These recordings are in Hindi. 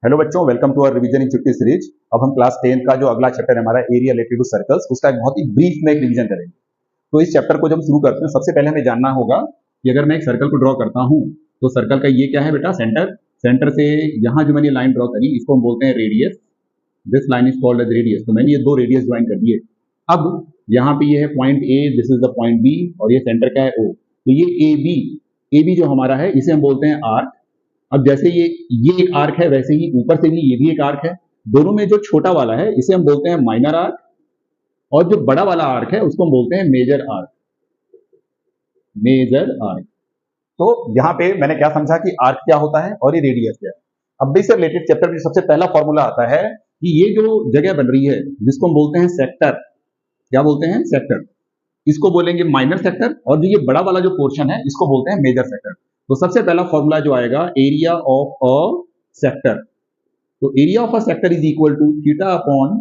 हेलो बच्चों, वेलकम टू आवर रिवीजन इन चुटकी सीरीज। अब हम क्लास 10 का जो अगला चैप्टर है हमारा एरिया रिलेटेड टू सर्कल्स, उसका एक बहुत ही ब्रीफ में एक रिवीजन करेंगे। तो इस चैप्टर को जब हम शुरू करते हैं, सबसे पहले हमें जानना होगा कि अगर मैं एक सर्कल को ड्रॉ करता हूं तो सर्कल का ये क्या है बेटा, सेंटर। सेंटर से यहाँ जो मैंने लाइन ड्रॉ करी इसको हम बोलते हैं radius. This line is called as radius. तो मैंने ये दो रेडियस ज्वाइन कर दिए। अब यहाँ पे ये है point A, this is the point B, और ये सेंटर का है ओ। तो ये ए बी जो हमारा है इसे हम बोलते हैं आर्क। अब जैसे ये एक आर्क है, वैसे ही ऊपर से भी ये भी एक आर्क है। दोनों में जो छोटा वाला है इसे हम बोलते हैं माइनर आर्क, और जो बड़ा वाला आर्क है उसको हम बोलते हैं मेजर आर्क। Major arc. तो यहाँ पे मैंने क्या समझा कि आर्क क्या होता है और ये रेडियस क्या है। अब इससे रिलेटेड चैप्टर में सबसे पहला फॉर्मूला आता है कि ये जो जगह बन रही है जिसको हम बोलते हैं सेक्टर, क्या बोलते हैं, सेक्टर, इसको बोलेंगे माइनर सेक्टर, और जो ये बड़ा वाला जो पोर्शन है इसको बोलते हैं मेजर सेक्टर। तो सबसे पहला फॉर्मूला जो आएगा, एरिया ऑफ अ सेक्टर। तो area of a sector is equal to theta upon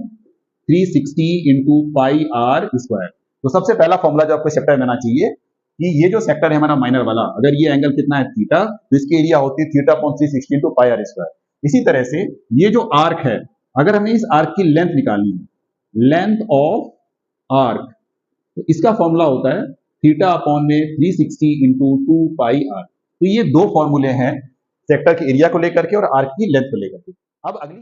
360 into pi r square. तो सबसे पहला फॉर्मूला जो आपको सेक्टर में आना चाहिए कि ये जो सेक्टर है हमारा माइनर वाला, अगर ये एंगल कितना है थीटा, तो इसकी एरिया होती है theta upon 360 into pi r square. इसी तरह से ये जो आर्क है, अगर हमें इस आर्क की लेंथ निकालनी है, लेंथ ऑफ आर्क, तो इसका फॉर्मूला होता है थीटा अपॉन में 360 इंटू 2 पाई आर। तो ये दो फॉर्मूले हैं सेक्टर के एरिया को लेकर के और आर्क की लेंथ को लेकर के। अब अगली